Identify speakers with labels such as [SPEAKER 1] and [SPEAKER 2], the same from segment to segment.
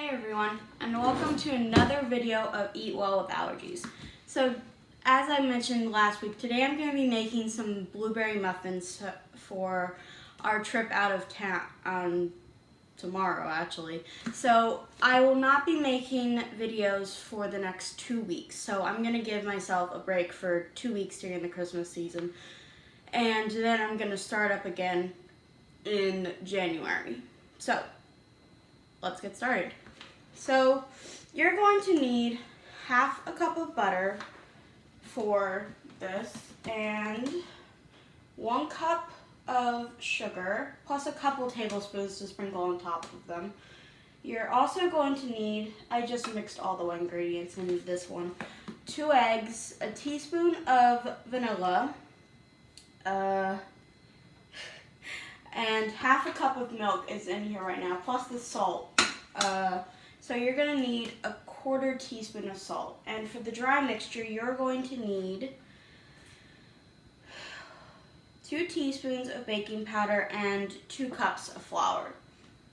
[SPEAKER 1] Hey everyone, and welcome to another video of Eat Well with Allergies. So, as I mentioned last week, today I'm going to be making some blueberry muffins for our trip out of town, tomorrow actually. So, I will not be making videos for the next 2 weeks. So, I'm going to give myself a break for 2 weeks during the Christmas season. And then I'm going to start up again in January. So, let's get started. So you're going to need half a cup of butter for this and 1 cup of sugar plus a couple tablespoons to sprinkle on top of them. You're also going to need, I just mixed all the ingredients in this one, 2 eggs, a teaspoon of vanilla, and half a cup of milk is in here right now, plus the salt. So you're going to need a 1/4 teaspoon of salt. And for the dry mixture, you're going to need 2 teaspoons of baking powder and 2 cups of flour.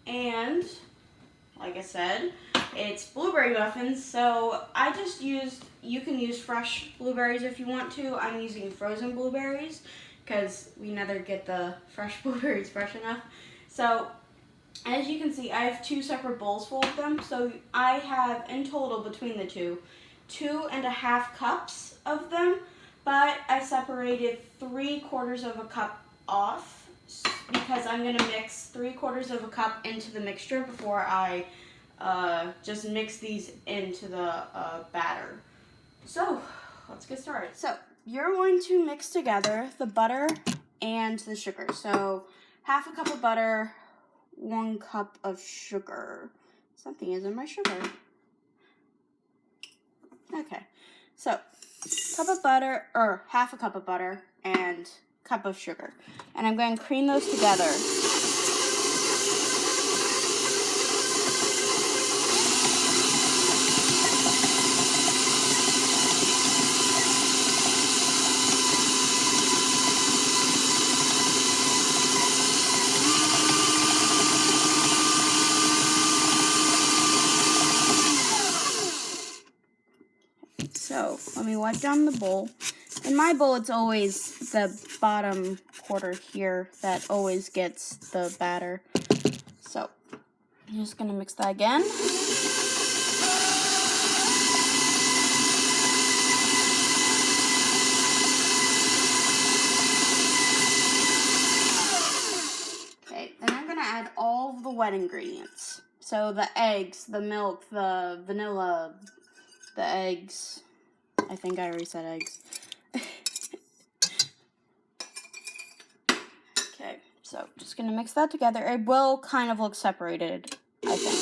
[SPEAKER 1] And, like I said, it's blueberry muffins, so I just used, you can use fresh blueberries if you want to. I'm using frozen blueberries because we never get the fresh blueberries fresh enough. So, as you can see, I have 2 separate bowls full of them. So I have, in total, between the two, 2.5 cups of them. But I separated 3/4 of a cup off because I'm going to mix 3/4 of a cup into the mixture before I just mix these into the batter. So let's get started. So you're going to mix together the butter and the sugar. So half a cup of butter, 1 cup of sugar. Something is in my sugar. Okay, so cup of butter, or half a cup of butter and cup of sugar. And I'm going to cream those together. So let me wipe down the bowl. In my bowl, it's always the bottom quarter here that always gets the batter. So I'm just going to mix that again. Okay, then I'm going to add all of the wet ingredients. So the eggs, the milk, the vanilla, the eggs. I think I already said eggs. Okay, so just gonna mix that together. It will kind of look separated, I think.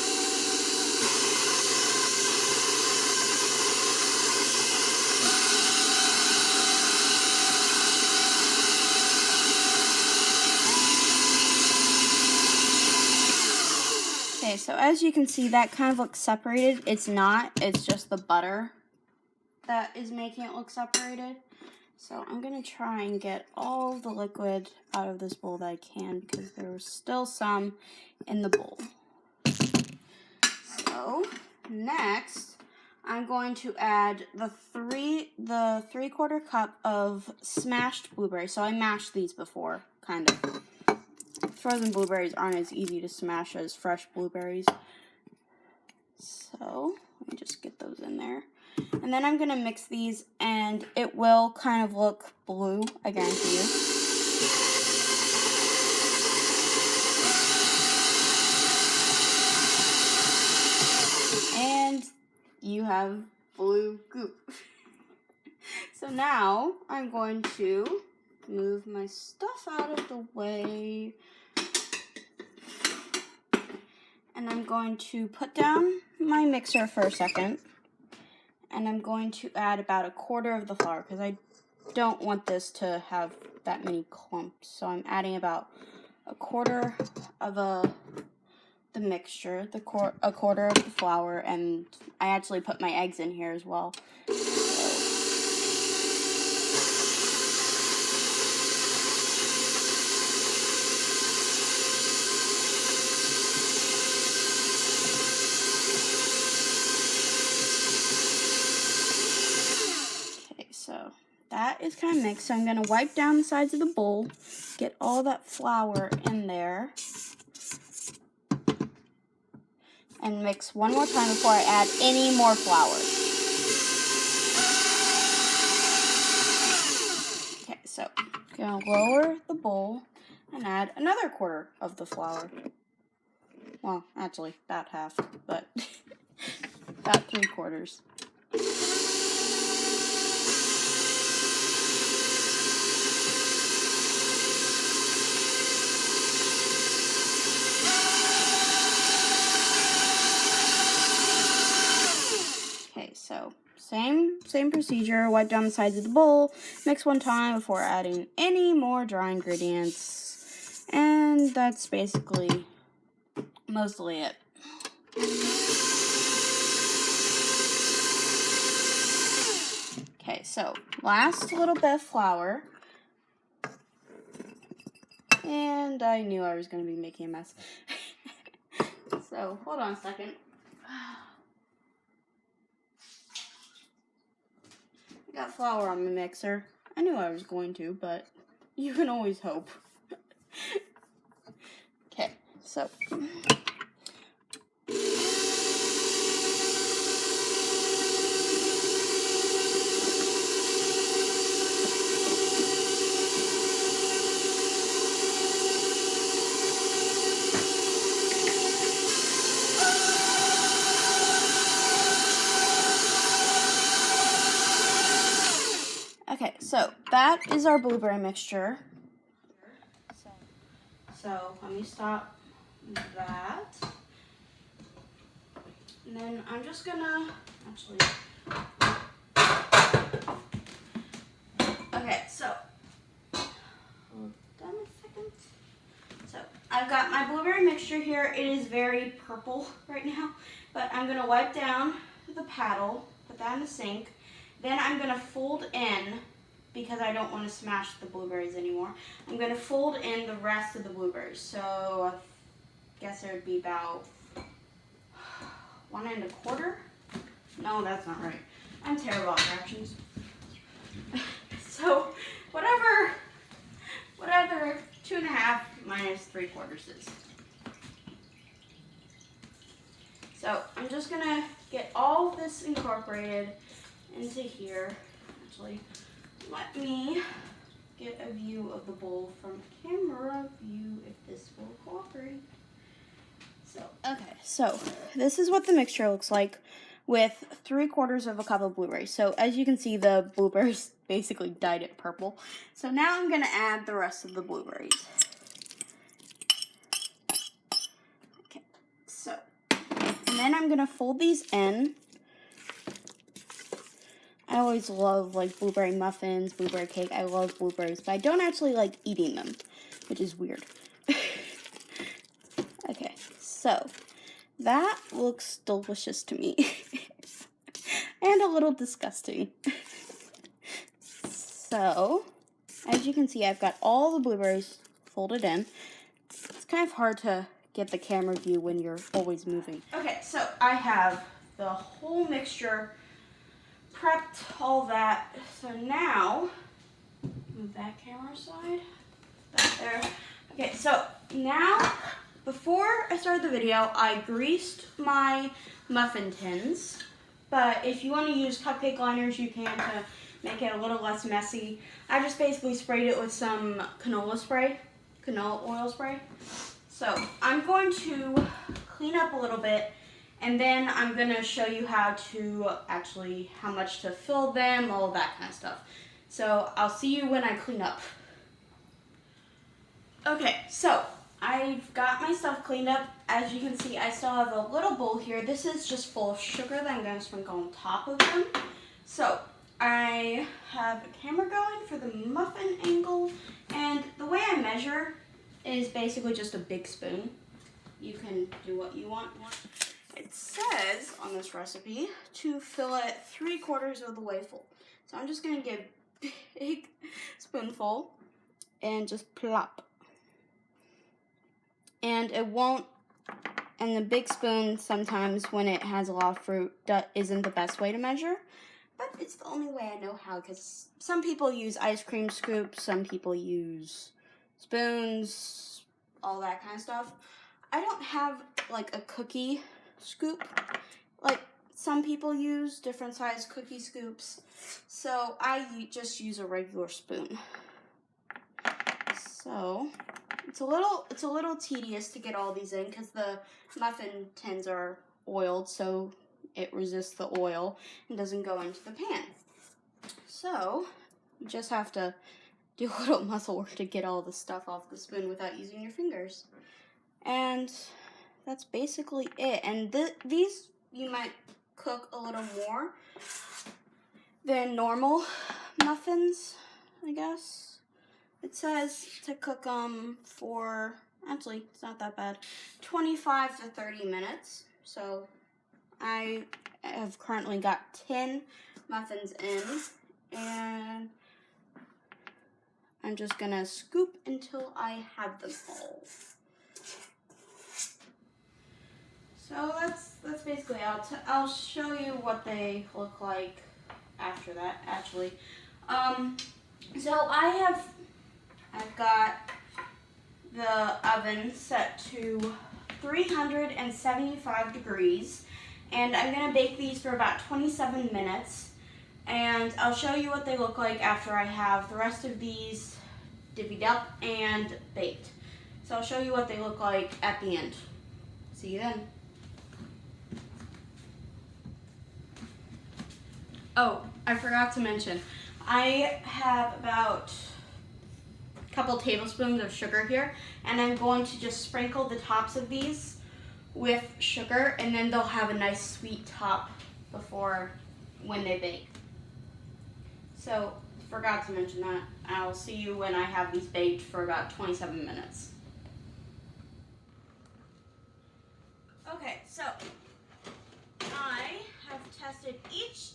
[SPEAKER 1] Okay, so as you can see, that kind of looks separated. It's not, it's just the butter that is making it look separated. So I'm going to try and get all the liquid out of this bowl that I can because there was still some in the bowl. So next, I'm going to add the 3/4 cup of smashed blueberries. So I mashed these before, kind of. Frozen blueberries aren't as easy to smash as fresh blueberries. So let me just get those in there. And then I'm going to mix these, and it will kind of look blue, I guarantee you. And you have blue goop. So now I'm going to move my stuff out of the way. And I'm going to put down my mixer for a second. And I'm going to add about 1/4 of the flour because I don't want this to have that many clumps. So I'm adding about 1/4 of the mixture, 1/4 of the flour, and I actually put my eggs in here as well. that is kind of mixed. So I'm going to wipe down the sides of the bowl, get all that flour in there, and mix one more time before I add any more flour. Okay, so I'm going to lower the bowl and add another quarter of the flour. Well, actually, about half, but about 3/4. Okay, so same procedure. Wipe down the sides of the bowl, mix one time before adding any more dry ingredients, and that's basically mostly it. Okay, so last little bit of flour, and I knew I was going to be making a mess. So hold on a second. I got flour on the mixer. I knew I was going to, but you can always hope. Okay, so okay, so that is our blueberry mixture. So let me stop that. And then I'm just gonna okay, so hold on a second. So I've got my blueberry mixture here. It is very purple right now, but I'm gonna wipe down the paddle, put that in the sink. Then I'm gonna fold in, because I don't want to smash the blueberries anymore, I'm going to fold in the rest of the blueberries. So I guess it would be about 1 1/4. No, that's not right. I'm terrible at fractions. So whatever 2 1/2 minus 3/4 is. So I'm just going to get all of this incorporated into here. Actually, let me get a view of the bowl from camera view if this will cooperate. So this is what the mixture looks like with 3/4 cup of blueberries. So as you can see, the blueberries basically dyed it purple. So now I'm gonna add the rest of the blueberries. Okay, so, and then I'm gonna fold these in. I always love like blueberry muffins, blueberry cake. I love blueberries, but I don't actually like eating them, which is weird. Okay, so that looks delicious to me. And a little disgusting. So, as you can see, I've got all the blueberries folded in. It's kind of hard to get the camera view when you're always moving. Okay, so I have the whole mixture prepped, all that. So now, move that camera aside, that there. Okay, so now, before I started the video, I greased my muffin tins, but if you want to use cupcake liners, you can to make it a little less messy. I just basically sprayed it with some canola oil spray. So I'm going to clean up a little bit, and then I'm going to show you how much to fill them, all that kind of stuff. So I'll see you when I clean up. Okay, so I've got my stuff cleaned up. As you can see, I still have a little bowl here. This is just full of sugar that I'm going to sprinkle on top of them. So I have a camera going for the muffin angle, and the way I measure is basically just a big spoon. You can do what you want. It says on this recipe to fill it 3/4 of the way full. So I'm just going to give a big spoonful and just plop. And it won't, and the big spoon sometimes when it has a lot of fruit isn't the best way to measure. but it's the only way I know how, because some people use ice cream scoops, some people use spoons, all that kind of stuff. I don't have like a cookie scoop. Like some people use different size cookie scoops, so I just use a regular spoon. So it's a little tedious to get all these in because the muffin tins are oiled, so it resists the oil and doesn't go into the pan. So you just have to do a little muscle work to get all the stuff off the spoon without using your fingers. And that's basically it. And these you might cook a little more than normal muffins, I guess. It says to cook them for, actually, it's not that bad, 25 to 30 minutes. So I have currently got 10 muffins in, and I'm just gonna scoop until I have them all. So that's basically, I'll show you what they look like after that, actually. So I've got the oven set to 375 degrees, and I'm gonna bake these for about 27 minutes, and I'll show you what they look like after I have the rest of these divvied up and baked. So I'll show you what they look like at the end. See you then. Oh, I forgot to mention, I have about a couple tablespoons of sugar here, and I'm going to just sprinkle the tops of these with sugar, and then they'll have a nice sweet top when they bake. So, forgot to mention that. I'll see you when I have these baked for about 27 minutes. Okay, so I have tested each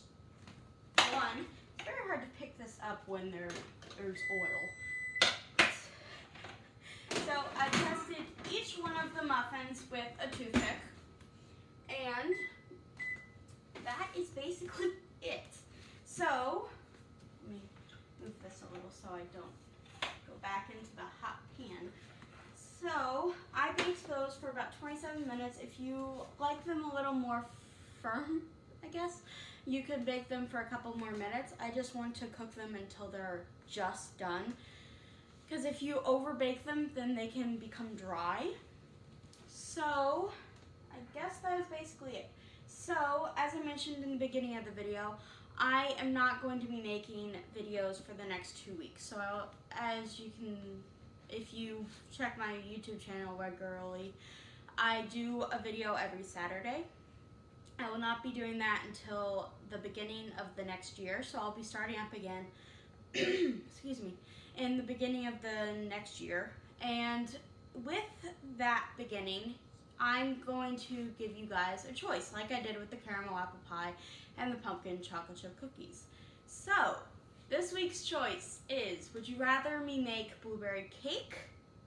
[SPEAKER 1] one. It's very hard to pick this up when there's oil. So I tested each one of the muffins with a toothpick, and that is basically it. So let me move this a little so I don't go back into the hot pan. So I baked those for about 27 minutes. If you like them a little more firm, I guess, you could bake them for a couple more minutes. I just want to cook them until they're just done, because if you over bake them, then they can become dry. So I guess that is basically it. So as I mentioned in the beginning of the video, I am not going to be making videos for the next 2 weeks. So as you can, if you check my YouTube channel regularly, I do a video every Saturday. I will not be doing that until the beginning of the next year, so I'll be starting up again, excuse me, in the beginning of the next year. And with that beginning, I'm going to give you guys a choice, like I did with the caramel apple pie and the pumpkin chocolate chip cookies. So, this week's choice is, would you rather me make blueberry cake,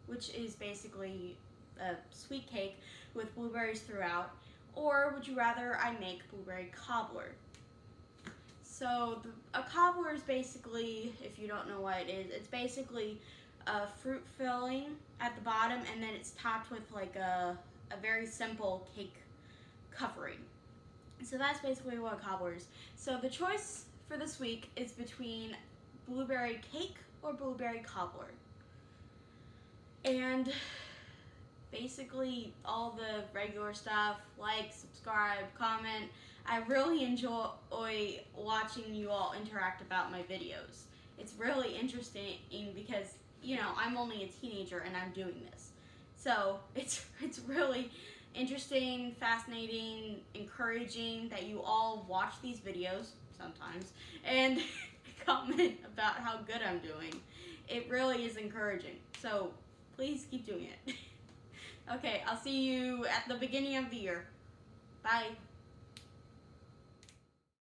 [SPEAKER 1] which is basically a sweet cake with blueberries throughout, or would you rather I make blueberry cobbler? So a cobbler is basically, if you don't know what it is, it's basically a fruit filling at the bottom, and then it's topped with like a very simple cake covering. So that's basically what a cobbler is. So the choice for this week is between blueberry cake or blueberry cobbler. And basically all the regular stuff, like, subscribe, comment. I really enjoy watching you all interact about my videos. It's really interesting because, you know, I'm only a teenager and I'm doing this. So it's really interesting, fascinating, encouraging that you all watch these videos sometimes and comment about how good I'm doing. It really is encouraging. So please keep doing it. Okay, I'll see you at the beginning of the year. Bye.